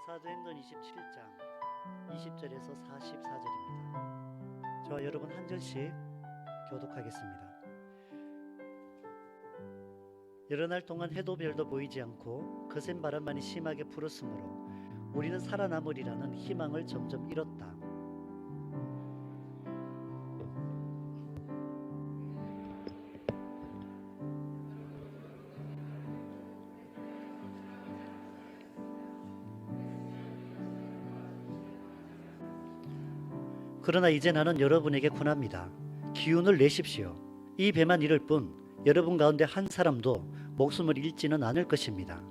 사도행전 27장 20절에서 44절입니다. 저와 여러분 한 절씩 교독하겠습니다. 여러 날 동안 해도 별도 보이지 않고 거센 바람만이 심하게 불었으므로 우리는 살아남으리라는 희망을 점점 잃었다. 그러나 이제 나는 여러분에게 권합니다. 기운을 내십시오. 이 배만 이를 뿐 여러분 가운데 한 사람도 목숨을 잃지는 않을 것입니다.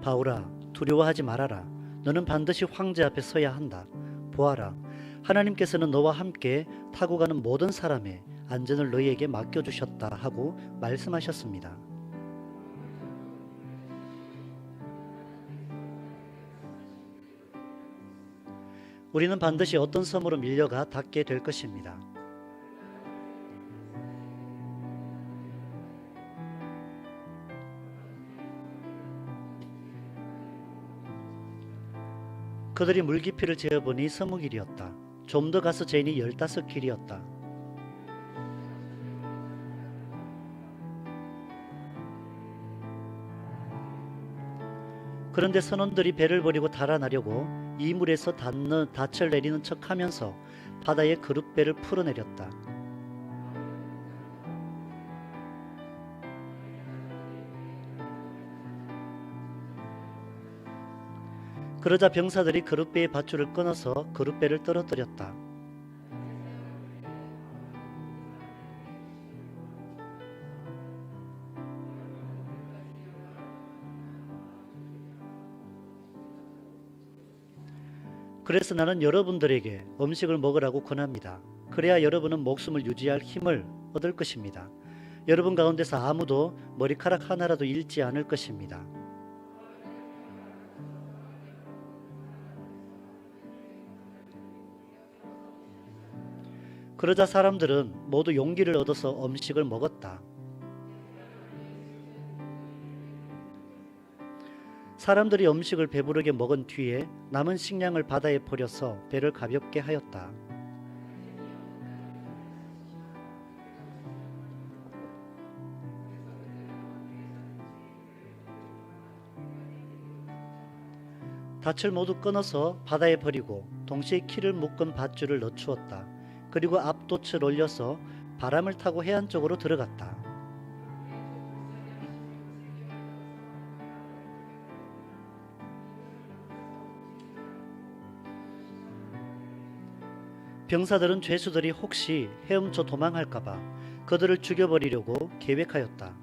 바울아, 두려워하지 말아라. 너는 반드시 황제 앞에 서야 한다. 보아라, 하나님께서는 너와 함께 타고 가는 모든 사람의 안전을 너희에게 맡겨주셨다 하고 말씀하셨습니다. 우리는 반드시 어떤 섬으로 밀려가 닿게 될 것입니다. 그들이 물깊이를 재어보니 20길이었다. 좀 더 가서 재니 15길이었다. 그런데 선원들이 배를 버리고 달아나려고 이물에서 닻을 내리는 척하면서 바다에 그룻배를 풀어내렸다. 그러자 병사들이 그룻배의 밧줄을 끊어서 그룻배를 떨어뜨렸다. 그래서 나는 여러분들에게 음식을 먹으라고 권합니다. 그래야 여러분은 목숨을 유지할 힘을 얻을 것입니다. 여러분 가운데서 아무도 머리카락 하나라도 잃지 않을 것입니다. 그러자 사람들은 모두 용기를 얻어서 음식을 먹었다. 사람들이 음식을 배부르게 먹은 뒤에 남은 식량을 바다에 버려서 배를 가볍게 하였다. 닻을 모두 끊어서 바다에 버리고 동시에 키를 묶은 밧줄을 넣주었다. 그리고 앞돛을 올려서 바람을 타고 해안 쪽으로 들어갔다. 병사들은 죄수들이 혹시 헤엄쳐 도망할까봐 그들을 죽여버리려고 계획하였다.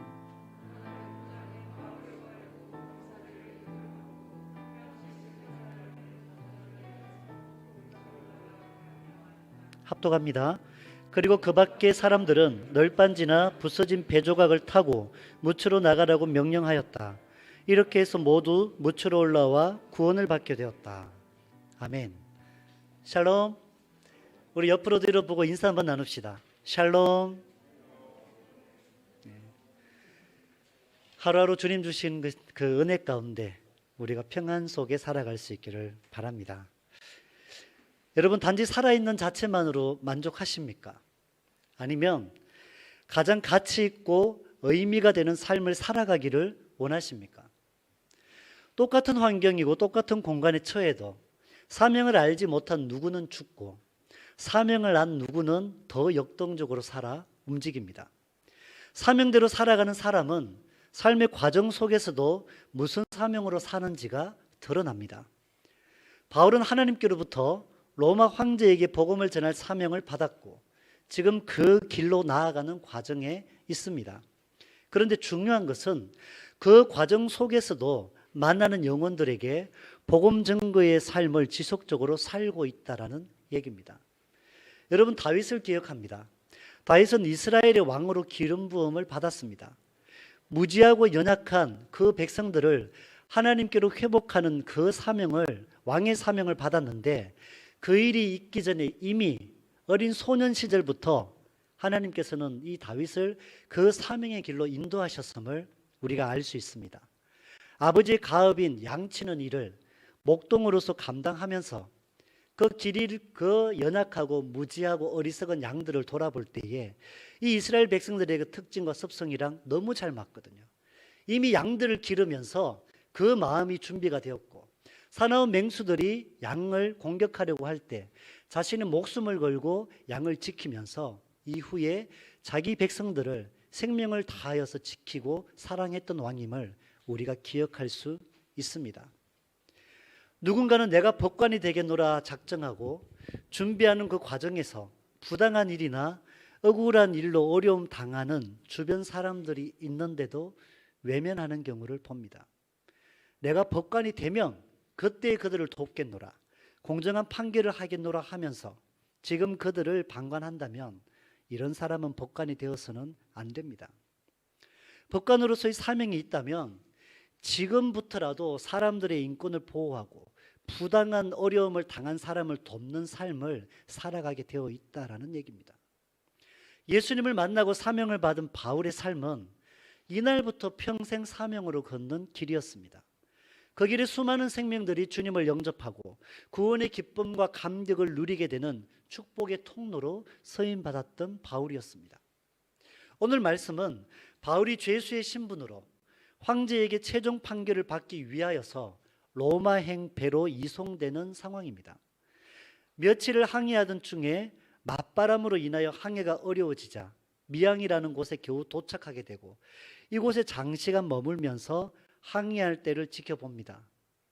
합독합니다. 그리고 그 밖의 사람들은 널빤지나 부서진 배조각을 타고 무추로 나가라고 명령하였다. 이렇게 해서 모두 무추로 올라와 구원을 받게 되었다. 아멘. 샬롬. 우리 옆으로 뒤로보고 인사 한번 나눕시다. 샬롬. 하루하루 주님 주신 그 은혜 가운데 우리가 평안 속에 살아갈 수 있기를 바랍니다. 여러분, 단지 살아있는 자체만으로 만족하십니까? 아니면 가장 가치 있고 의미가 되는 삶을 살아가기를 원하십니까? 똑같은 환경이고 똑같은 공간에 처해도 사명을 알지 못한 누구는 죽고 사명을 안 누구는 더 역동적으로 살아 움직입니다. 사명대로 살아가는 사람은 삶의 과정 속에서도 무슨 사명으로 사는지가 드러납니다. 바울은 하나님께로부터 로마 황제에게 복음을 전할 사명을 받았고 지금 그 길로 나아가는 과정에 있습니다. 그런데 중요한 것은 그 과정 속에서도 만나는 영혼들에게 복음 증거의 삶을 지속적으로 살고 있다라는 얘기입니다. 여러분, 다윗을 기억합니다. 다윗은 이스라엘의 왕으로 기름 부음을 받았습니다. 무지하고 연약한 그 백성들을 하나님께로 회복하는 그 사명을, 왕의 사명을 받았는데 그 일이 있기 전에 이미 어린 소년 시절부터 하나님께서는 이 다윗을 그 사명의 길로 인도하셨음을 우리가 알 수 있습니다. 아버지의 가업인 양치는 일을 목동으로서 감당하면서 그 연약하고 무지하고 어리석은 양들을 돌아볼 때에 이 이스라엘 백성들의 그 특징과 습성이랑 너무 잘 맞거든요. 이미 양들을 기르면서 그 마음이 준비가 되었고, 사나운 맹수들이 양을 공격하려고 할 때 자신의 목숨을 걸고 양을 지키면서 이후에 자기 백성들을 생명을 다하여서 지키고 사랑했던 왕임을 우리가 기억할 수 있습니다. 누군가는 내가 법관이 되겠노라 작정하고 준비하는 그 과정에서 부당한 일이나 억울한 일로 어려움 당하는 주변 사람들이 있는데도 외면하는 경우를 봅니다. 내가 법관이 되면 그때 그들을 돕겠노라, 공정한 판결을 하겠노라 하면서 지금 그들을 방관한다면 이런 사람은 법관이 되어서는 안 됩니다. 법관으로서의 사명이 있다면 지금부터라도 사람들의 인권을 보호하고 부당한 어려움을 당한 사람을 돕는 삶을 살아가게 되어 있다라는 얘기입니다. 예수님을 만나고 사명을 받은 바울의 삶은 이날부터 평생 사명으로 걷는 길이었습니다. 그 길에 수많은 생명들이 주님을 영접하고 구원의 기쁨과 감격을 누리게 되는 축복의 통로로 서임받았던 바울이었습니다. 오늘 말씀은 바울이 죄수의 신분으로 황제에게 최종 판결을 받기 위하여서 로마행 배로 이송되는 상황입니다. 며칠을 항해하던 중에 맞바람으로 인하여 항해가 어려워지자 미양이라는 곳에 겨우 도착하게 되고 이곳에 장시간 머물면서 항해할 때를 지켜봅니다.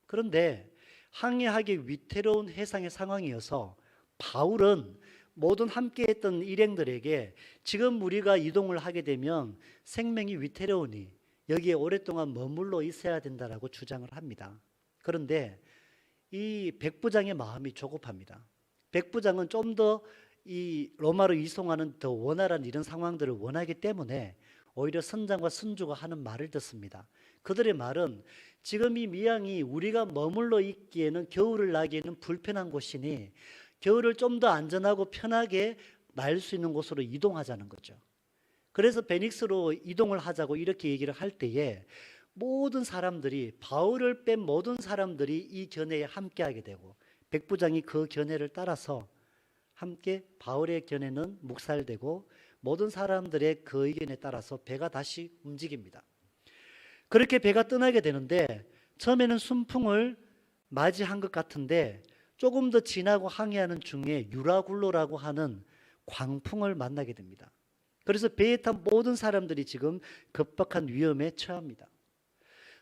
그런데 항해하기 위태로운 해상의 상황이어서 바울은 모든 함께했던 일행들에게 지금 우리가 이동을 하게 되면 생명이 위태로우니 여기에 오랫동안 머물러 있어야 된다라고 주장을 합니다. 그런데 이 백부장의 마음이 조급합니다. 백부장은 좀 더 이 로마로 이송하는 더 원활한 이런 상황들을 원하기 때문에 오히려 선장과 선주가 하는 말을 듣습니다. 그들의 말은 지금 이 미양이 우리가 머물러 있기에는 겨울을 나기에는 불편한 곳이니 겨울을 좀 더 안전하고 편하게 날 수 있는 곳으로 이동하자는 거죠. 그래서 베닉스로 이동을 하자고 이렇게 얘기를 할 때에 모든 사람들이, 바울을 뺀 모든 사람들이 이 견해에 함께하게 되고 백부장이 그 견해를 따라서 함께 바울의 견해는 묵살되고 모든 사람들의 그 의견에 따라서 배가 다시 움직입니다. 그렇게 배가 떠나게 되는데 처음에는 순풍을 맞이한 것 같은데 조금 더 지나고 항해하는 중에 유라굴로라고 하는 광풍을 만나게 됩니다. 그래서 배에 탄 모든 사람들이 지금 급박한 위험에 처합니다.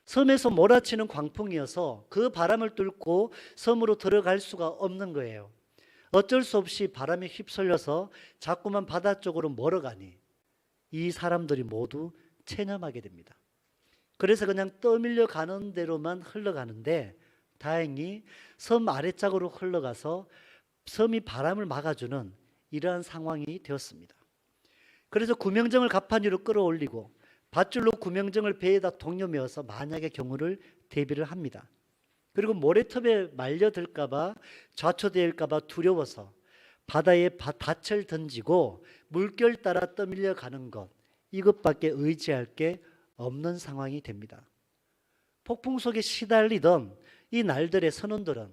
섬에서 몰아치는 광풍이어서 그 바람을 뚫고 섬으로 들어갈 수가 없는 거예요. 어쩔 수 없이 바람에 휩쓸려서 자꾸만 바다 쪽으로 멀어가니 이 사람들이 모두 체념하게 됩니다. 그래서 그냥 떠밀려 가는 대로만 흘러가는데 다행히 섬 아래쪽으로 흘러가서 섬이 바람을 막아주는 이러한 상황이 되었습니다. 그래서 구명정을 갑판 위로 끌어올리고 밧줄로 구명정을 배에다 동여매어서 만약의 경우를 대비를 합니다. 그리고 모래톱에 말려들까봐 좌초될까봐 두려워서 바다에 닻을 던지고 물결 따라 떠밀려 가는 것, 이것밖에 의지할 게 없는 상황이 됩니다. 폭풍 속에 시달리던 이 날들의 선원들은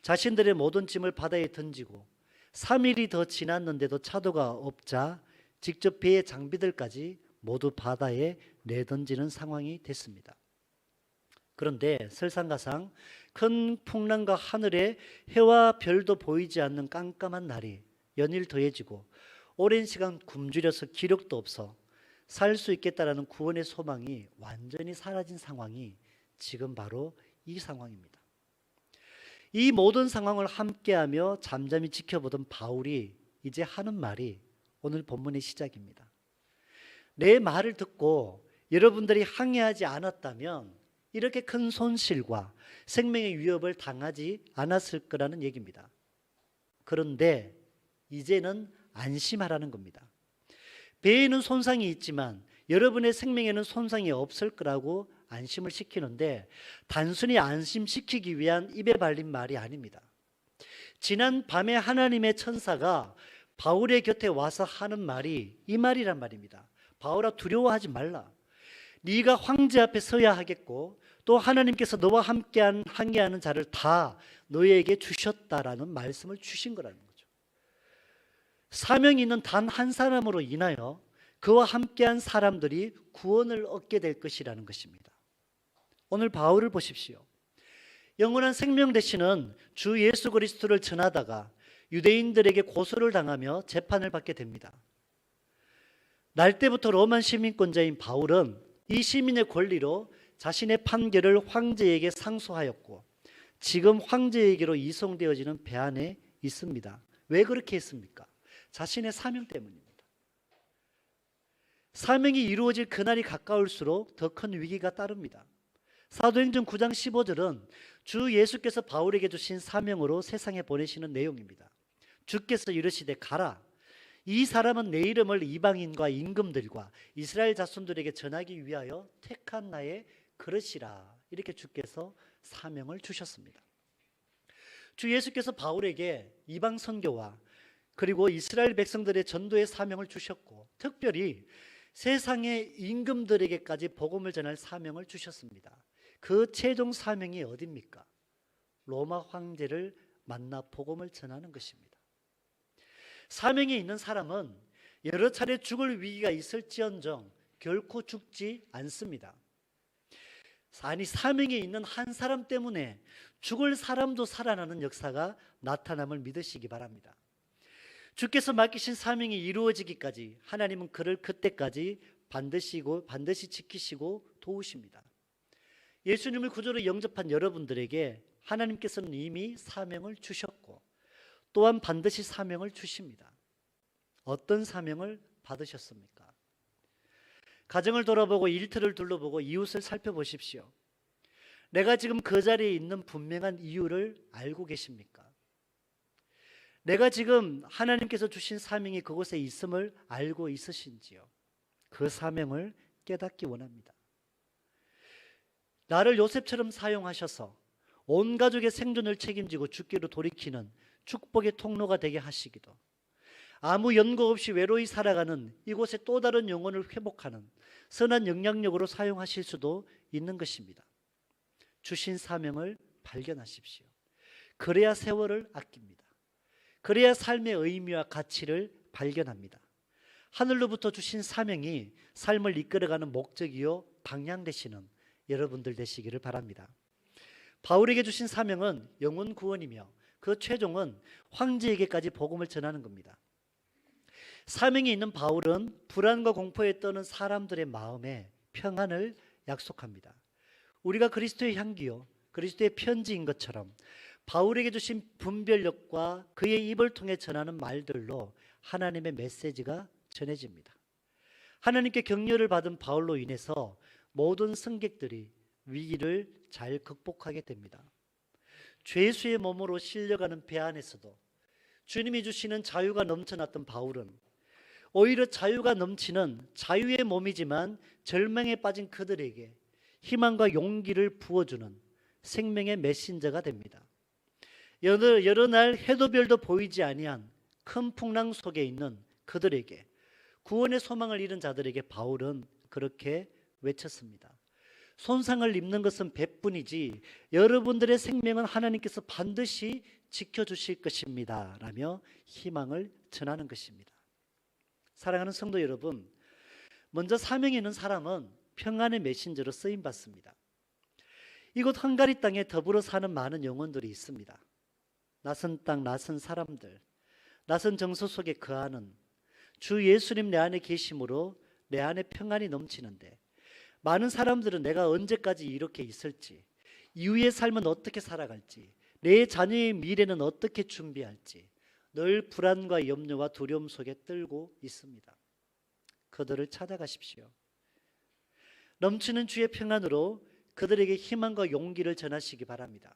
자신들의 모든 짐을 바다에 던지고 3일이 더 지났는데도 차도가 없자 직접 배의 장비들까지 모두 바다에 내던지는 상황이 됐습니다. 그런데 설상가상 큰 풍랑과 하늘에 해와 별도 보이지 않는 깜깜한 날이 연일 더해지고 오랜 시간 굶주려서 기력도 없어 살 수 있겠다라는 구원의 소망이 완전히 사라진 상황이 지금 바로 이 상황입니다. 이 모든 상황을 함께하며 잠잠히 지켜보던 바울이 이제 하는 말이 오늘 본문의 시작입니다. 내 말을 듣고 여러분들이 항해하지 않았다면 이렇게 큰 손실과 생명의 위협을 당하지 않았을 거라는 얘기입니다. 그런데 이제는 안심하라는 겁니다. 배에는 손상이 있지만 여러분의 생명에는 손상이 없을 거라고 안심을 시키는데 단순히 안심시키기 위한 입에 발린 말이 아닙니다. 지난 밤에 하나님의 천사가 바울의 곁에 와서 하는 말이 이 말이란 말입니다. 바울아, 두려워하지 말라. 네가 황제 앞에 서야 하겠고 또 하나님께서 너와 함께하는 자를 다 너에게 주셨다라는 말씀을 주신 거라는 거죠. 사명이 있는 단 한 사람으로 인하여 그와 함께한 사람들이 구원을 얻게 될 것이라는 것입니다. 오늘 바울을 보십시오. 영원한 생명 되시는 주 예수 그리스도를 전하다가 유대인들에게 고소를 당하며 재판을 받게 됩니다. 날 때부터 로마 시민권자인 바울은 이 시민의 권리로 자신의 판결을 황제에게 상소하였고 지금 황제에게로 이송되어지는 배 안에 있습니다. 왜 그렇게 했습니까? 자신의 사명 때문입니다. 사명이 이루어질 그날이 가까울수록 더 큰 위기가 따릅니다. 사도행전 9장 15절은 주 예수께서 바울에게 주신 사명으로 세상에 보내시는 내용입니다. 주께서 이르시되 가라. 이 사람은 내 이름을 이방인과 임금들과 이스라엘 자손들에게 전하기 위하여 택한 나의 그릇이라. 이렇게 주께서 사명을 주셨습니다. 주 예수께서 바울에게 이방 선교와 그리고 이스라엘 백성들의 전도의 사명을 주셨고 특별히 세상의 임금들에게까지 복음을 전할 사명을 주셨습니다. 그 최종 사명이 어디입니까? 로마 황제를 만나 복음을 전하는 것입니다. 사명이 있는 사람은 여러 차례 죽을 위기가 있을지언정 결코 죽지 않습니다. 아니, 사명이 있는 한 사람 때문에 죽을 사람도 살아나는 역사가 나타남을 믿으시기 바랍니다. 주께서 맡기신 사명이 이루어지기까지 하나님은 그를 그때까지 반드시 지키시고 도우십니다. 예수님을 구주로 영접한 여러분들에게 하나님께서는 이미 사명을 주셨고 또한 반드시 사명을 주십니다. 어떤 사명을 받으셨습니까? 가정을 돌아보고 일터를 둘러보고 이웃을 살펴보십시오. 내가 지금 그 자리에 있는 분명한 이유를 알고 계십니까? 내가 지금 하나님께서 주신 사명이 그곳에 있음을 알고 있으신지요? 그 사명을 깨닫기 원합니다. 나를 요셉처럼 사용하셔서 온 가족의 생존을 책임지고 죽기로 돌이키는 축복의 통로가 되게 하시기도, 아무 연고 없이 외로이 살아가는 이곳에 또 다른 영혼을 회복하는 선한 영향력으로 사용하실 수도 있는 것입니다. 주신 사명을 발견하십시오. 그래야 세월을 아낍니다. 그래야 삶의 의미와 가치를 발견합니다. 하늘로부터 주신 사명이 삶을 이끌어가는 목적이요 방향 되시는 여러분들 되시기를 바랍니다. 바울에게 주신 사명은 영혼 구원이며 그 최종은 황제에게까지 복음을 전하는 겁니다. 사명이 있는 바울은 불안과 공포에 떠는 사람들의 마음에 평안을 약속합니다. 우리가 그리스도의 향기요 그리스도의 편지인 것처럼 바울에게 주신 분별력과 그의 입을 통해 전하는 말들로 하나님의 메시지가 전해집니다. 하나님께 격려를 받은 바울로 인해서 모든 승객들이 위기를 잘 극복하게 됩니다. 죄수의 몸으로 실려가는 배 안에서도 주님이 주시는 자유가 넘쳐났던 바울은 오히려 자유가 넘치는 자유의 몸이지만 절망에 빠진 그들에게 희망과 용기를 부어주는 생명의 메신저가 됩니다. 여러 날 해도 별도 보이지 아니한 큰 풍랑 속에 있는 그들에게, 구원의 소망을 잃은 자들에게 바울은 그렇게 외쳤습니다. 손상을 입는 것은 배뿐이지 여러분들의 생명은 하나님께서 반드시 지켜주실 것입니다 라며 희망을 전하는 것입니다. 사랑하는 성도 여러분, 먼저 사명이 있는 사람은 평안의 메신저로 쓰임받습니다. 이곳 헝가리 땅에 더불어 사는 많은 영혼들이 있습니다. 낯선 땅, 낯선 사람들, 낯선 정서 속에 거하는 주 예수님 내 안에 계심으로 내 안에 평안이 넘치는데, 많은 사람들은 내가 언제까지 이렇게 있을지, 이후의 삶은 어떻게 살아갈지, 내 자녀의 미래는 어떻게 준비할지 늘 불안과 염려와 두려움 속에 떨고 있습니다. 그들을 찾아가십시오. 넘치는 주의 평안으로 그들에게 희망과 용기를 전하시기 바랍니다.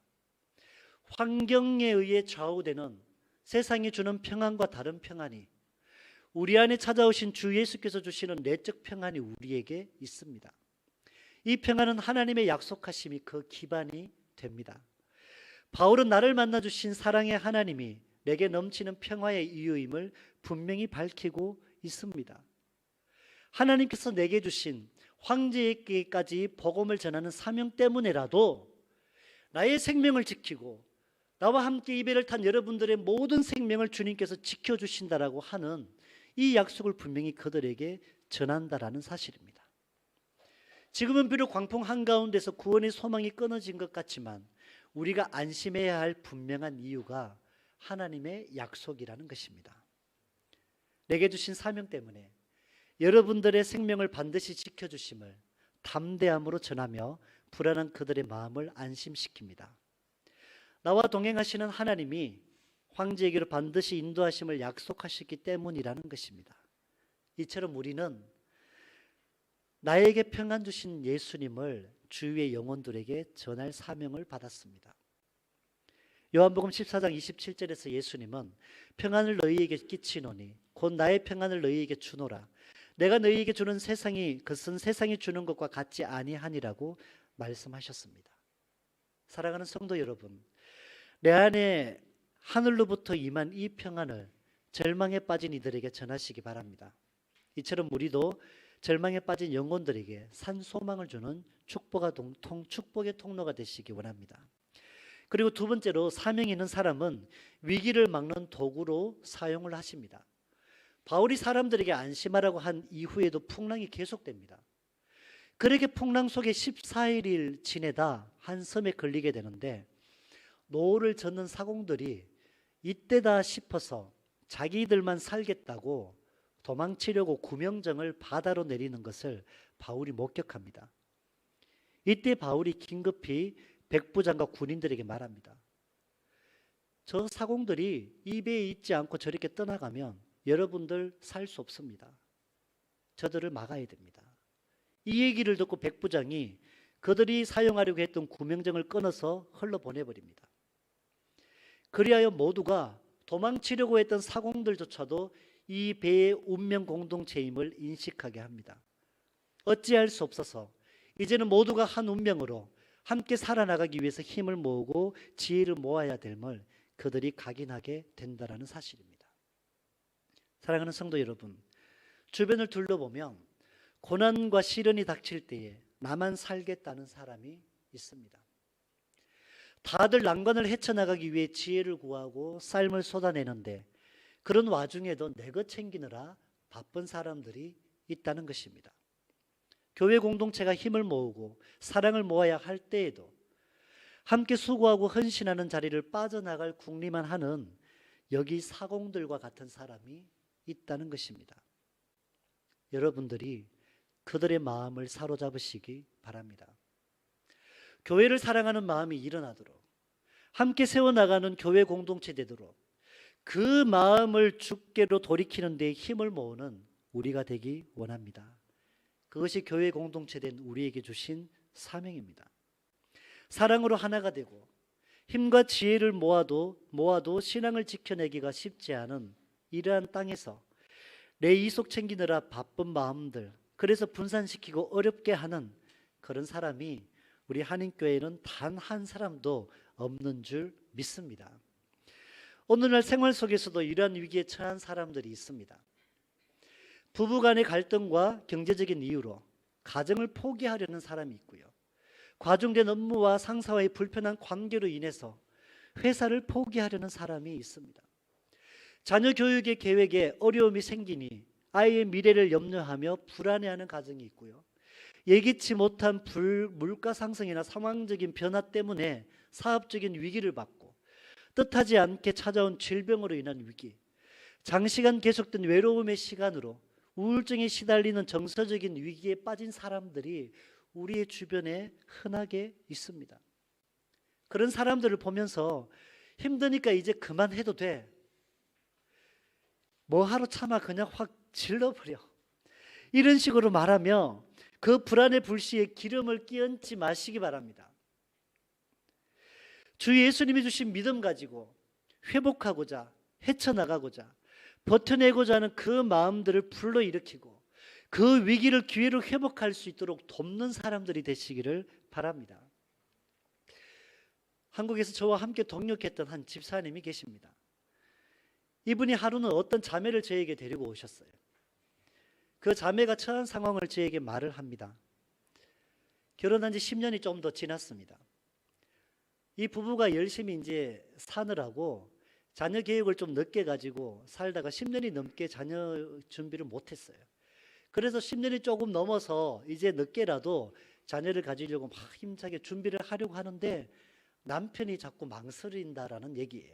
환경에 의해 좌우되는 세상이 주는 평안과 다른 평안이 우리 안에 찾아오신 주 예수께서 주시는 내적 평안이 우리에게 있습니다. 이 평안은 하나님의 약속하심이 그 기반이 됩니다. 바울은 나를 만나 주신 사랑의 하나님이 내게 넘치는 평화의 이유임을 분명히 밝히고 있습니다. 하나님께서 내게 주신 황제에게까지 복음을 전하는 사명 때문에라도 나의 생명을 지키고 나와 함께 이 배를 탄 여러분들의 모든 생명을 주님께서 지켜주신다라고 하는 이 약속을 분명히 그들에게 전한다라는 사실입니다. 지금은 비록 광풍 한가운데서 구원의 소망이 끊어진 것 같지만 우리가 안심해야 할 분명한 이유가 하나님의 약속이라는 것입니다. 내게 주신 사명 때문에 여러분들의 생명을 반드시 지켜주심을 담대함으로 전하며 불안한 그들의 마음을 안심시킵니다. 나와 동행하시는 하나님이 황제에게로 반드시 인도하심을 약속하셨기 때문이라는 것입니다. 이처럼 우리는 나에게 평안 주신 예수님을 주위의 영혼들에게 전할 사명을 받았습니다. 요한복음 14장 27절에서 예수님은 평안을 너희에게 끼치노니 곧 나의 평안을 너희에게 주노라. 내가 너희에게 주는 세상이 그것은 세상이 주는 것과 같지 아니하니라고 말씀하셨습니다. 사랑하는 성도 여러분, 내 안에 하늘로부터 임한 이 평안을 절망에 빠진 이들에게 전하시기 바랍니다. 이처럼 우리도 절망에 빠진 영혼들에게 산 소망을 주는 축복의 통로가 되시기 원합니다. 그리고 두 번째로 사명이 있는 사람은 위기를 막는 도구로 사용을 하십니다. 바울이 사람들에게 안심하라고 한 이후에도 풍랑이 계속됩니다. 그렇게 풍랑 속에 14일을 지내다 한 섬에 걸리게 되는데 노를 젓는 사공들이 이때다 싶어서 자기들만 살겠다고 도망치려고 구명정을 바다로 내리는 것을 바울이 목격합니다. 이때 바울이 긴급히 백부장과 군인들에게 말합니다. 저 사공들이 이 배에 있지 않고 저렇게 떠나가면 여러분들 살 수 없습니다. 저들을 막아야 됩니다. 이 얘기를 듣고 백부장이 그들이 사용하려고 했던 구명정을 끊어서 흘러보내버립니다. 그리하여 모두가 도망치려고 했던 사공들조차도 이 배의 운명 공동체임을 인식하게 합니다. 어찌할 수 없어서 이제는 모두가 한 운명으로 함께 살아나가기 위해서 힘을 모으고 지혜를 모아야 됨을 그들이 각인하게 된다는 사실입니다. 사랑하는 성도 여러분, 주변을 둘러보면 고난과 시련이 닥칠 때에 나만 살겠다는 사람이 있습니다. 다들 난관을 헤쳐나가기 위해 지혜를 구하고 삶을 쏟아내는데 그런 와중에도 내 것 챙기느라 바쁜 사람들이 있다는 것입니다. 교회 공동체가 힘을 모으고 사랑을 모아야 할 때에도 함께 수고하고 헌신하는 자리를 빠져나갈 궁리만 하는 여기 사공들과 같은 사람이 있다는 것입니다. 여러분들이 그들의 마음을 사로잡으시기 바랍니다. 교회를 사랑하는 마음이 일어나도록 함께 세워나가는 교회 공동체 되도록 그 마음을 주께로 돌이키는 데 힘을 모으는 우리가 되기 원합니다. 그것이 교회 공동체 된 우리에게 주신 사명입니다. 사랑으로 하나가 되고 힘과 지혜를 모아도 신앙을 지켜내기가 쉽지 않은 이러한 땅에서 내 이속 챙기느라 바쁜 마음들, 그래서 분산시키고 어렵게 하는 그런 사람이 우리 한인교회에는 단 한 사람도 없는 줄 믿습니다. 오늘날 생활 속에서도 이러한 위기에 처한 사람들이 있습니다. 부부간의 갈등과 경제적인 이유로 가정을 포기하려는 사람이 있고요. 과중된 업무와 상사와의 불편한 관계로 인해서 회사를 포기하려는 사람이 있습니다. 자녀 교육의 계획에 어려움이 생기니 아이의 미래를 염려하며 불안해하는 가정이 있고요. 예기치 못한 물가 상승이나 상황적인 변화 때문에 사업적인 위기를 받고 뜻하지 않게 찾아온 질병으로 인한 위기, 장시간 계속된 외로움의 시간으로 우울증에 시달리는 정서적인 위기에 빠진 사람들이 우리의 주변에 흔하게 있습니다. 그런 사람들을 보면서 힘드니까 이제 그만해도 돼. 뭐 하루 참아 그냥 확 질러버려. 이런 식으로 말하며 그 불안의 불씨에 기름을 끼얹지 마시기 바랍니다. 주 예수님이 주신 믿음 가지고 회복하고자 헤쳐나가고자 버텨내고자 하는 그 마음들을 불러일으키고 그 위기를 기회로 회복할 수 있도록 돕는 사람들이 되시기를 바랍니다. 한국에서 저와 함께 동역했던 한 집사님이 계십니다. 이분이 하루는 어떤 자매를 저에게 데리고 오셨어요. 그 자매가 처한 상황을 저에게 말을 합니다. 결혼한 지 10년이 좀 더 지났습니다. 이 부부가 열심히 이제 사느라고 자녀 계획을 좀 늦게 가지고 살다가 10년이 넘게 자녀 준비를 못했어요. 그래서 10년이 조금 넘어서 이제 늦게라도 자녀를 가지려고 막 힘차게 준비를 하려고 하는데 남편이 자꾸 망설인다라는 얘기예요.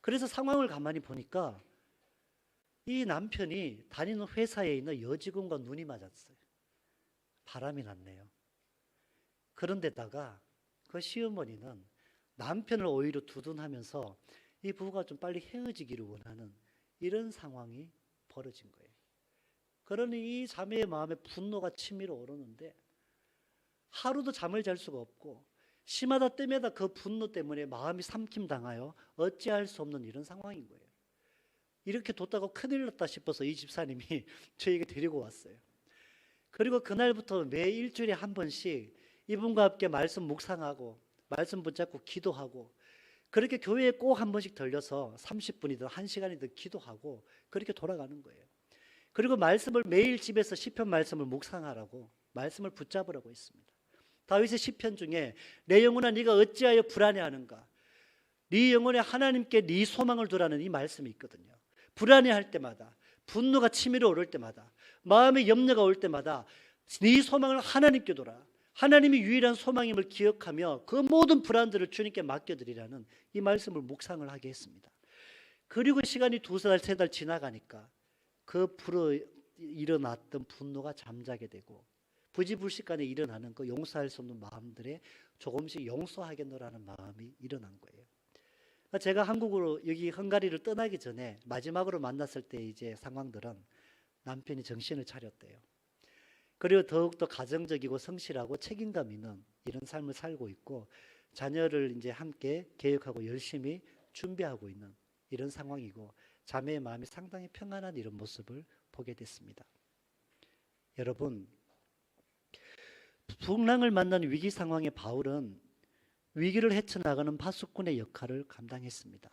그래서 상황을 가만히 보니까 이 남편이 다니는 회사에 있는 여직원과 눈이 맞았어요. 바람이 났네요. 그런데다가 그 시어머니는 남편을 오히려 두둔하면서 이 부부가 좀 빨리 헤어지기를 원하는 이런 상황이 벌어진 거예요. 그러니 이 자매의 마음에 분노가 치밀어 오르는데 하루도 잠을 잘 수가 없고 심하다 때마다 그 분노 때문에 마음이 삼킴당하여 어찌할 수 없는 이런 상황인 거예요. 이렇게 뒀다가 큰일 났다 싶어서 이 집사님이 저에게 데리고 왔어요. 그리고 그날부터 매 일주일에 한 번씩 이분과 함께 말씀 묵상하고 말씀 붙잡고 기도하고 그렇게 교회에 꼭 한 번씩 들려서 30분이든 1시간이든 기도하고 그렇게 돌아가는 거예요. 그리고 말씀을 매일 집에서 시편 말씀을 묵상하라고 말씀을 붙잡으라고 했습니다. 다윗의 시편 중에 내 영혼아 네가 어찌하여 불안해하는가, 네 영혼에 하나님께 네 소망을 두라는 이 말씀이 있거든요. 불안해할 때마다, 분노가 치밀어 오를 때마다, 마음에 염려가 올 때마다 네 소망을 하나님께 둬라. 하나님이 유일한 소망임을 기억하며 그 모든 불안들을 주님께 맡겨드리라는 이 말씀을 묵상을 하게 했습니다. 그리고 시간이 2달, 3달 지나가니까 그 불어 일어났던 분노가 잠자게 되고 부지불식간에 일어나는 그 용서할 수 없는 마음들에 조금씩 용서하겠노라는 마음이 일어난 거예요. 제가 한국으로 여기 헝가리를 떠나기 전에 마지막으로 만났을 때 이제 상황들은 남편이 정신을 차렸대요. 그리고 더욱더 가정적이고 성실하고 책임감 있는 이런 삶을 살고 있고 자녀를 이제 함께 계획하고 열심히 준비하고 있는 이런 상황이고 자매의 마음이 상당히 평안한 이런 모습을 보게 됐습니다. 여러분, 풍랑을 만난 위기 상황의 바울은 위기를 헤쳐나가는 파수꾼의 역할을 감당했습니다.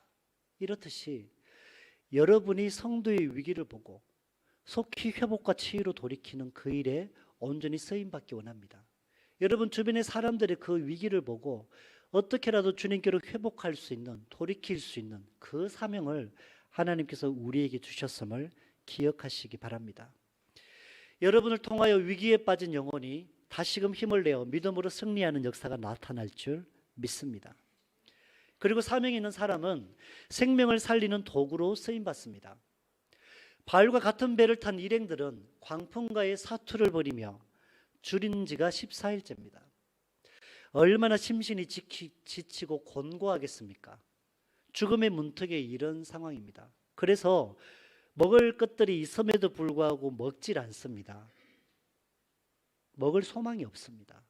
이렇듯이 여러분이 성도의 위기를 보고 속히 회복과 치유로 돌이키는 그 일에 온전히 쓰임받기 원합니다. 여러분 주변의 사람들의 그 위기를 보고 어떻게라도 주님께로 회복할 수 있는, 돌이킬 수 있는 그 사명을 하나님께서 우리에게 주셨음을 기억하시기 바랍니다. 여러분을 통하여 위기에 빠진 영혼이 다시금 힘을 내어 믿음으로 승리하는 역사가 나타날 줄 믿습니다. 그리고 사명이 있는 사람은 생명을 살리는 도구로 쓰임받습니다. 바울과 같은 배를 탄 일행들은 광풍과의 사투를 벌이며 줄인 지가 14일째입니다. 얼마나 심신이 지치고 곤고하겠습니까? 죽음의 문턱에 이른 상황입니다. 그래서 먹을 것들이 있음에도 불구하고 먹질 않습니다. 먹을 소망이 없습니다.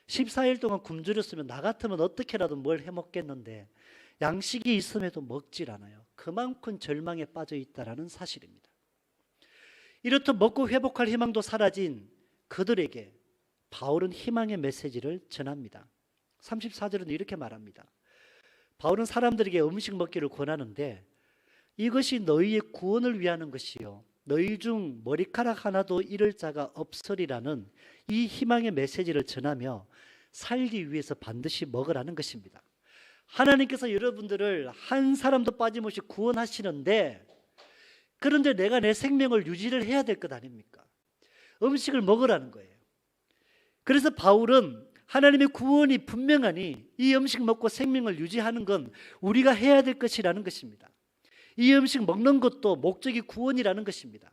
14일 동안 굶주렸으면 나 같으면 어떻게라도 뭘 해먹겠는데 양식이 있음에도 먹질 않아요. 그만큼 절망에 빠져 있다는 사실입니다. 이렇듯 먹고 회복할 희망도 사라진 그들에게 바울은 희망의 메시지를 전합니다. 34절은 이렇게 말합니다. 바울은 사람들에게 음식 먹기를 권하는데 이것이 너희의 구원을 위하는 것이요 너희 중 머리카락 하나도 잃을 자가 없으리라는 이 희망의 메시지를 전하며 살기 위해서 반드시 먹으라는 것입니다. 하나님께서 여러분들을 한 사람도 빠짐없이 구원하시는데 그런데 내가 내 생명을 유지를 해야 될 것 아닙니까? 음식을 먹으라는 거예요. 그래서 바울은 하나님의 구원이 분명하니 이 음식 먹고 생명을 유지하는 건 우리가 해야 될 것이라는 것입니다. 이 음식 먹는 것도 목적이 구원이라는 것입니다.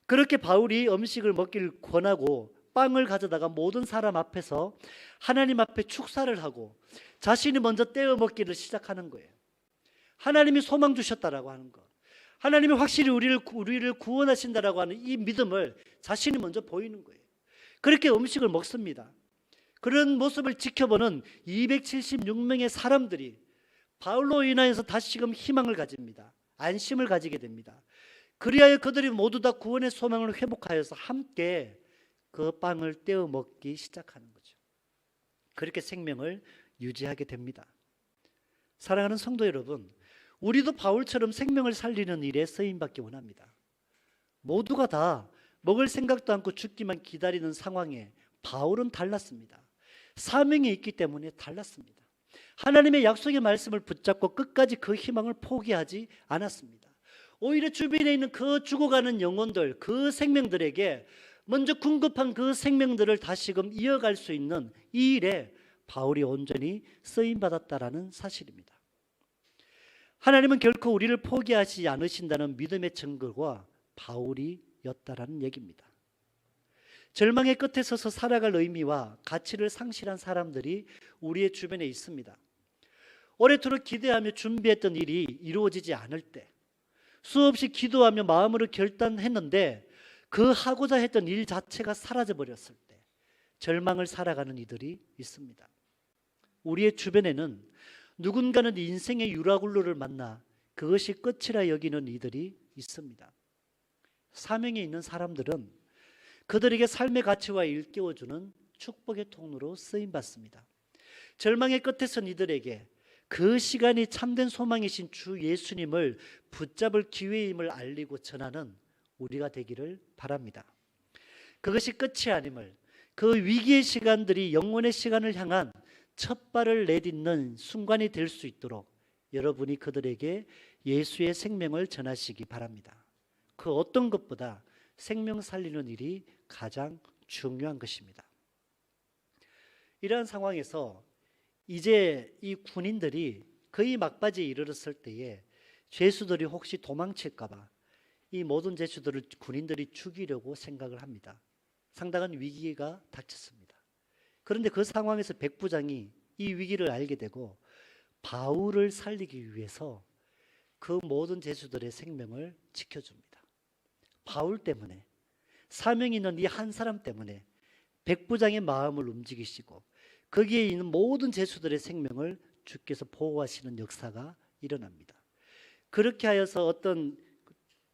그렇게 바울이 음식을 먹기를 권하고 빵을 가져다가 모든 사람 앞에서 하나님 앞에 축사를 하고 자신이 먼저 떼어 먹기를 시작하는 거예요. 하나님이 소망 주셨다라고 하는 것, 하나님이 확실히 우리를 구원하신다라고 하는 이 믿음을 자신이 먼저 보이는 거예요. 그렇게 음식을 먹습니다. 그런 모습을 지켜보는 276명의 사람들이 바울로 인하여서 다시금 희망을 가집니다. 안심을 가지게 됩니다. 그리하여 그들이 모두 다 구원의 소망을 회복하여서 함께 그 빵을 떼어 먹기 시작하는 거죠. 그렇게 생명을 유지하게 됩니다. 사랑하는 성도 여러분, 우리도 바울처럼 생명을 살리는 일에 쓰임받기 원합니다. 모두가 다 먹을 생각도 않고 죽기만 기다리는 상황에 바울은 달랐습니다. 사명이 있기 때문에 달랐습니다. 하나님의 약속의 말씀을 붙잡고 끝까지 그 희망을 포기하지 않았습니다. 오히려 주변에 있는 그 죽어가는 영혼들, 그 생명들에게 먼저 궁급한 그 생명들을 다시금 이어갈 수 있는 이 일에 바울이 온전히 쓰임받았다라는 사실입니다. 하나님은 결코 우리를 포기하지 않으신다는 믿음의 증거가 바울이었다라는 얘기입니다. 절망의 끝에 서서 살아갈 의미와 가치를 상실한 사람들이 우리의 주변에 있습니다. 오래도록 기대하며 준비했던 일이 이루어지지 않을 때, 수없이 기도하며 마음으로 결단했는데 그 하고자 했던 일 자체가 사라져 버렸을 때 절망을 살아가는 이들이 있습니다. 우리의 주변에는 누군가는 인생의 유라굴로를 만나 그것이 끝이라 여기는 이들이 있습니다. 사명이 있는 사람들은 그들에게 삶의 가치와 일깨워주는 축복의 통로로 쓰임받습니다. 절망의 끝에 선 이들에게 그 시간이 참된 소망이신 주 예수님을 붙잡을 기회임을 알리고 전하는 우리가 되기를 바랍니다. 그것이 끝이 아님을, 그 위기의 시간들이 영원의 시간을 향한 첫 발을 내딛는 순간이 될 수 있도록 여러분이 그들에게 예수의 생명을 전하시기 바랍니다. 그 어떤 것보다 생명 살리는 일이 가장 중요한 것입니다. 이러한 상황에서 이제 이 군인들이 거의 막바지에 이르렀을 때에 죄수들이 혹시 도망칠까 봐 이 모든 죄수들을 군인들이 죽이려고 생각을 합니다. 상당한 위기가 닥쳤습니다. 그런데 그 상황에서 백부장이 이 위기를 알게 되고 바울을 살리기 위해서 그 모든 죄수들의 생명을 지켜줍니다. 바울 때문에, 사명이 있는 이 한 사람 때문에 백부장의 마음을 움직이시고 거기에 있는 모든 죄수들의 생명을 주께서 보호하시는 역사가 일어납니다. 그렇게 하여서 어떤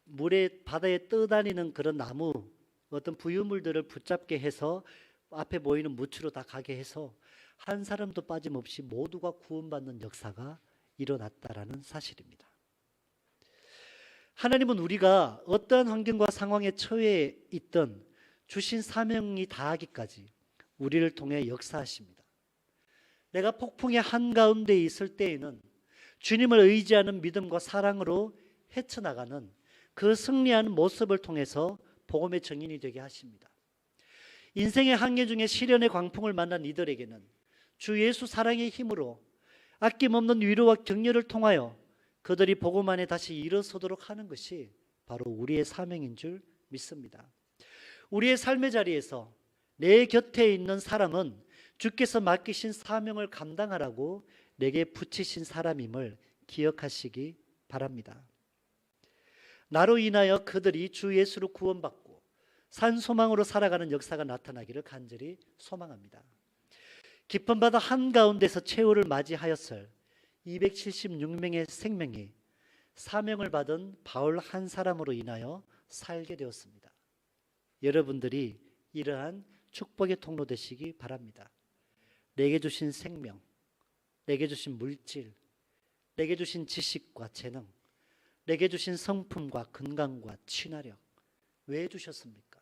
물에 바다에 떠다니는 그런 나무, 어떤 부유물들을 붙잡게 해서 앞에 보이는 무추로 다 가게 해서 한 사람도 빠짐없이 모두가 구원받는 역사가 일어났다라는 사실입니다. 하나님은 우리가 어떠한 환경과 상황에 처해 있던 주신 사명이 다하기까지 우리를 통해 역사하십니다. 내가 폭풍의 한가운데 있을 때에는 주님을 의지하는 믿음과 사랑으로 헤쳐나가는 그 승리하는 모습을 통해서 복음의 증인이 되게 하십니다. 인생의 항해 중에 시련의 광풍을 만난 이들에게는 주 예수 사랑의 힘으로 아낌없는 위로와 격려를 통하여 그들이 복음 안에 다시 일어서도록 하는 것이 바로 우리의 사명인 줄 믿습니다. 우리의 삶의 자리에서 내 곁에 있는 사람은 주께서 맡기신 사명을 감당하라고 내게 붙이신 사람임을 기억하시기 바랍니다. 나로 인하여 그들이 주 예수로 구원받고 산 소망으로 살아가는 역사가 나타나기를 간절히 소망합니다. 깊은 바다 한가운데서 최후를 맞이하였을 276명의 생명이 사명을 받은 바울 한 사람으로 인하여 살게 되었습니다. 여러분들이 이러한 축복의 통로 되시기 바랍니다. 내게 주신 생명, 내게 주신 물질, 내게 주신 지식과 재능, 내게 주신 성품과 건강과 친화력, 왜 주셨습니까?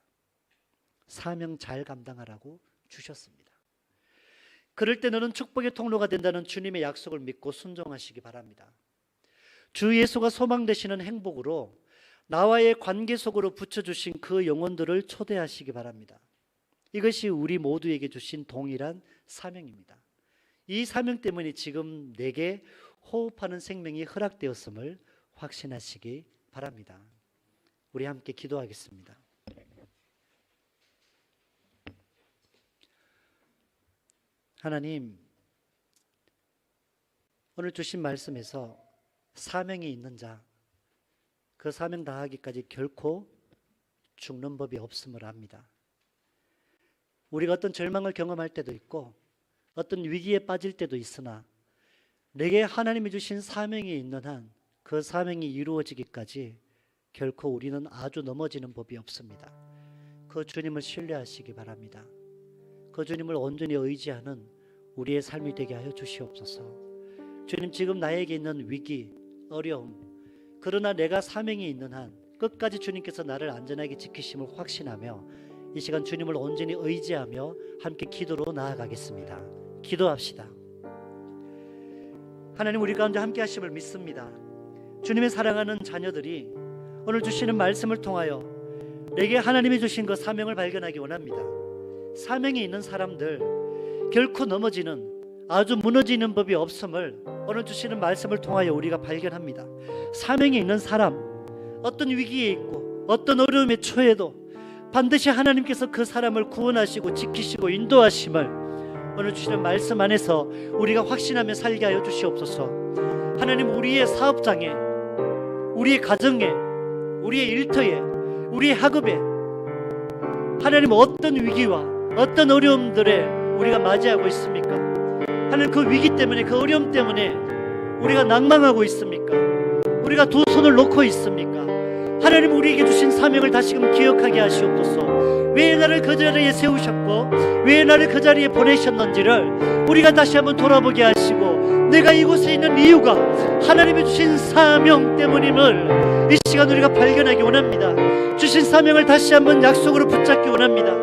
사명 잘 감당하라고 주셨습니다. 그럴 때 너는 축복의 통로가 된다는 주님의 약속을 믿고 순종하시기 바랍니다. 주 예수가 소망 되시는 행복으로 나와의 관계 속으로 붙여주신 그 영혼들을 초대하시기 바랍니다. 이것이 우리 모두에게 주신 동일한 사명입니다. 이 사명 때문에 지금 내게 호흡하는 생명이 허락되었음을 확신하시기 바랍니다. 우리 함께 기도하겠습니다. 하나님, 오늘 주신 말씀에서 사명이 있는 자, 그 사명 다하기까지 결코 죽는 법이 없음을 압니다. 우리가 어떤 절망을 경험할 때도 있고 어떤 위기에 빠질 때도 있으나 내게 하나님이 주신 사명이 있는 한 그 사명이 이루어지기까지 결코 우리는 아주 넘어지는 법이 없습니다. 그 주님을 신뢰하시기 바랍니다. 그 주님을 온전히 의지하는 우리의 삶이 되게 하여 주시옵소서. 주님, 지금 나에게 있는 위기, 어려움, 그러나 내가 사명이 있는 한 끝까지 주님께서 나를 안전하게 지키심을 확신하며 이 시간 주님을 온전히 의지하며 함께 기도로 나아가겠습니다. 기도합시다. 하나님, 우리 가운데 함께 하심을 믿습니다. 주님의 사랑하는 자녀들이 오늘 주시는 말씀을 통하여 내게 하나님이 주신 그 사명을 발견하기 원합니다. 사명이 있는 사람들, 결코 넘어지는, 아주 무너지는 법이 없음을 오늘 주시는 말씀을 통하여 우리가 발견합니다. 사명이 있는 사람, 어떤 위기에 있고 어떤 어려움에 처해도 반드시 하나님께서 그 사람을 구원하시고 지키시고 인도하심을 오늘 주시는 말씀 안에서 우리가 확신하며 살게 하여 주시옵소서. 하나님, 우리의 사업장에, 우리의 가정에, 우리의 일터에, 우리의 학업에 하나님 어떤 위기와 어떤 어려움들에 우리가 맞이하고 있습니까? 하나님, 그 위기 때문에, 그 어려움 때문에 우리가 낭망하고 있습니까? 우리가 두 손을 놓고 있습니까? 하나님, 우리에게 주신 사명을 다시금 기억하게 하시옵소서. 왜 나를 그 자리에 세우셨고 왜 나를 그 자리에 보내셨는지를 우리가 다시 한번 돌아보게 하시고, 내가 이곳에 있는 이유가 하나님이 주신 사명 때문임을 이 시간 우리가 발견하기 원합니다. 주신 사명을 다시 한번 약속으로 붙잡기 원합니다.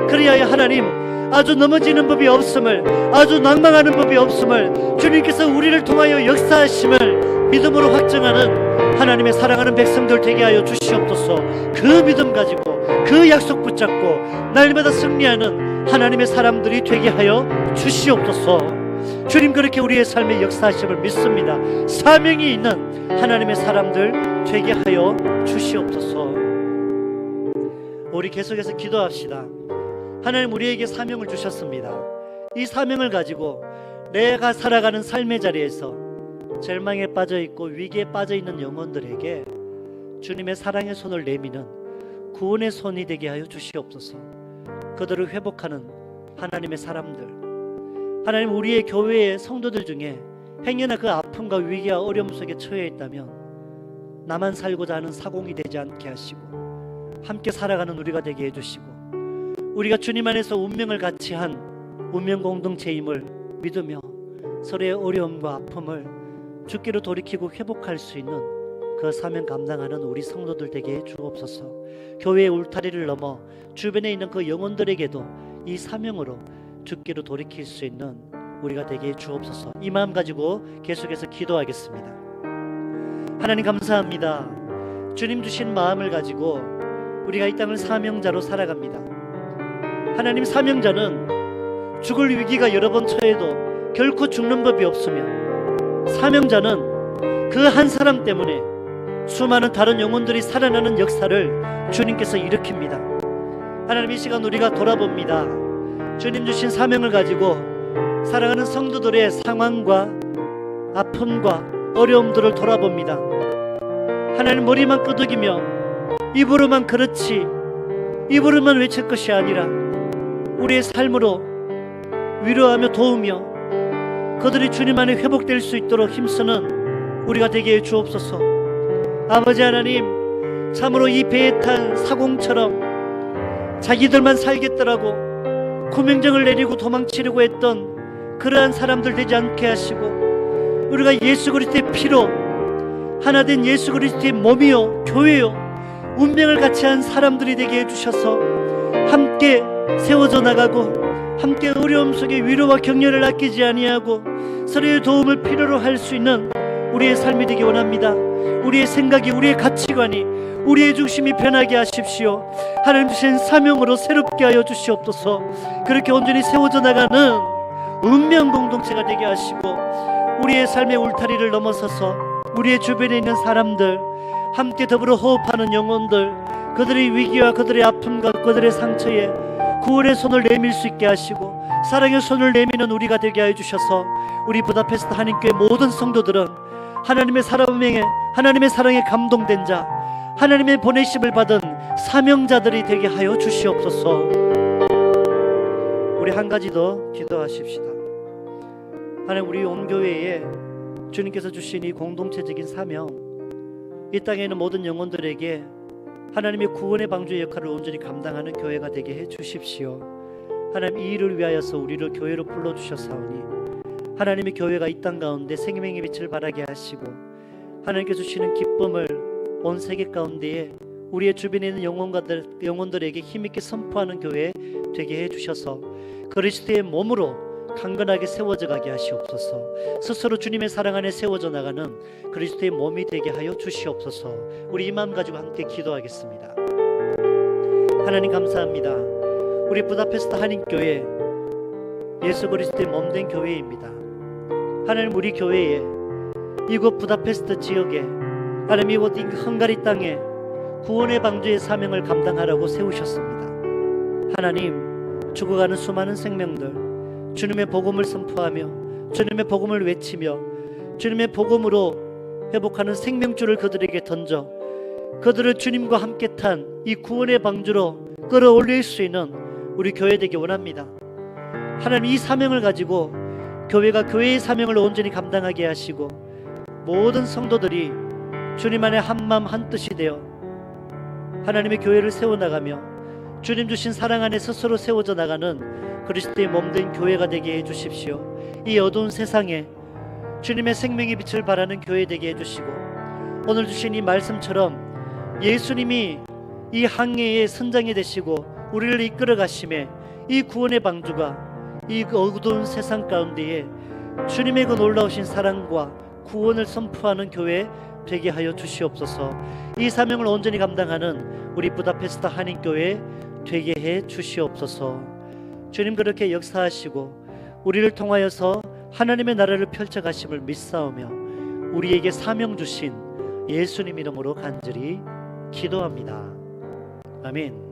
그리하여 하나님, 아주 넘어지는 법이 없음을, 아주 낭망하는 법이 없음을, 주님께서 우리를 통하여 역사하심을 믿음으로 확증하는 하나님의 사랑하는 백성들 되게 하여 주시옵소서. 그 믿음 가지고 그 약속 붙잡고 날마다 승리하는 하나님의 사람들이 되게 하여 주시옵소서. 주님, 그렇게 우리의 삶의 역사하심을 믿습니다. 사명이 있는 하나님의 사람들 되게 하여 주시옵소서. 우리 계속해서 기도합시다. 하나님, 우리에게 사명을 주셨습니다. 이 사명을 가지고 내가 살아가는 삶의 자리에서 절망에 빠져있고 위기에 빠져있는 영혼들에게 주님의 사랑의 손을 내미는 구원의 손이 되게 하여 주시옵소서. 그들을 회복하는 하나님의 사람들, 하나님, 우리의 교회의 성도들 중에 행여나 그 아픔과 위기와 어려움 속에 처해 있다면 나만 살고자 하는 사공이 되지 않게 하시고 함께 살아가는 우리가 되게 해주시고, 우리가 주님 안에서 운명을 같이 한 운명 공동체임을 믿으며 서로의 어려움과 아픔을 주께로 돌이키고 회복할 수 있는 그 사명 감당하는 우리 성도들 되게 해 주옵소서. 교회의 울타리를 넘어 주변에 있는 그 영혼들에게도 이 사명으로 주께로 돌이킬 수 있는 우리가 되게 해 주옵소서. 이 마음 가지고 계속해서 기도하겠습니다. 하나님, 감사합니다. 주님 주신 마음을 가지고 우리가 이 땅을 사명자로 살아갑니다. 하나님, 사명자는 죽을 위기가 여러 번 처해도 결코 죽는 법이 없으며, 사명자는 그 한 사람 때문에 수많은 다른 영혼들이 살아나는 역사를 주님께서 일으킵니다. 하나님, 이 시간 우리가 돌아봅니다. 주님 주신 사명을 가지고 살아가는 성도들의 상황과 아픔과 어려움들을 돌아봅니다. 하나님, 머리만 끄덕이며 입으로만 그렇지, 입으로만 외칠 것이 아니라 우리의 삶으로 위로하며 도우며 그들이 주님 안에 회복될 수 있도록 힘쓰는 우리가 되게 해 주옵소서. 아버지 하나님, 참으로 이 배에 탄 사공처럼 자기들만 살겠더라고 구명정을 내리고 도망치려고 했던 그러한 사람들 되지 않게 하시고, 우리가 예수 그리스도의 피로 하나된 예수 그리스도의 몸이요 교회요 운명을 같이 한 사람들이 되게 해주셔서 함께 세워져 나가고 함께 어려움 속에 위로와 격려를 아끼지 아니하고 서로의 도움을 필요로 할 수 있는 우리의 삶이 되기 원합니다. 우리의 생각이, 우리의 가치관이, 우리의 중심이 변하게 하십시오. 하나님 주신 사명으로 새롭게 하여 주시옵소서. 그렇게 온전히 세워져 나가는 운명 공동체가 되게 하시고, 우리의 삶의 울타리를 넘어서서 우리의 주변에 있는 사람들, 함께 더불어 호흡하는 영혼들, 그들의 위기와 그들의 아픔과 그들의 상처에 구원의 손을 내밀 수 있게 하시고 사랑의 손을 내미는 우리가 되게 하여 주셔서, 우리 부다페스트 한인교회 모든 성도들은 하나님의 사랑에 감동된 자, 하나님의 보내심을 받은 사명자들이 되게 하여 주시옵소서. 우리 한 가지 더 기도하십시다. 하나님, 우리 온 교회에 주님께서 주신 이 공동체적인 사명, 이 땅에 있는 모든 영혼들에게 하나님의 구원의 방주의 역할을 온전히 감당하는 교회가 되게 해 주십시오. 하나님, 이 일을 위하여서 우리를 교회로 불러주셨사오니 하나님의 교회가 이 땅 가운데 생명의 빛을 발하게 하시고 하나님께서 주시는 기쁨을 온 세계 가운데에 우리의 주변에 있는 영혼들에게 힘있게 선포하는 교회 되게 해주셔서 그리스도의 몸으로 강건하게 세워져 가게 하시옵소서. 스스로 주님의 사랑 안에 세워져 나가는 그리스도의 몸이 되게 하여 주시옵소서. 우리 이 마음 가지고 함께 기도하겠습니다. 하나님 감사합니다. 우리 부다페스트 한인교회 예수 그리스도의 몸된 교회입니다. 하나님, 우리 교회에 이곳 부다페스트 지역에, 하나님 이곳 헝가리 땅에 구원의 방주의 사명을 감당하라고 세우셨습니다. 하나님, 죽어가는 수많은 생명들 주님의 복음을 선포하며 주님의 복음을 외치며 주님의 복음으로 회복하는 생명줄을 그들에게 던져 그들을 주님과 함께 탄 이 구원의 방주로 끌어올릴 수 있는 우리 교회 되기 원합니다. 하나님, 이 사명을 가지고 교회가 교회의 사명을 온전히 감당하게 하시고 모든 성도들이 주님 안에 한마음 한뜻이 되어 하나님의 교회를 세워나가며 주님 주신 사랑 안에 스스로 세워져 나가는 그리스도의 몸된 교회가 되게 해주십시오. 이 어두운 세상에 주님의 생명의 빛을 발하는 교회 되게 해주시고 오늘 주신 이 말씀처럼 예수님이 이 항해의 선장이 되시고 우리를 이끌어 가심에 이 구원의 방주가 이 어두운 세상 가운데에 주님의 그 놀라우신 사랑과 구원을 선포하는 교회 되게 하여 주시옵소서. 이 사명을 온전히 감당하는 우리 부다페스트 한인교회 되게 해 주시옵소서. 주님, 그렇게 역사하시고 우리를 통하여서 하나님의 나라를 펼쳐가심을 믿사오며 우리에게 사명 주신 예수님 이름으로 간절히 기도합니다. 아멘.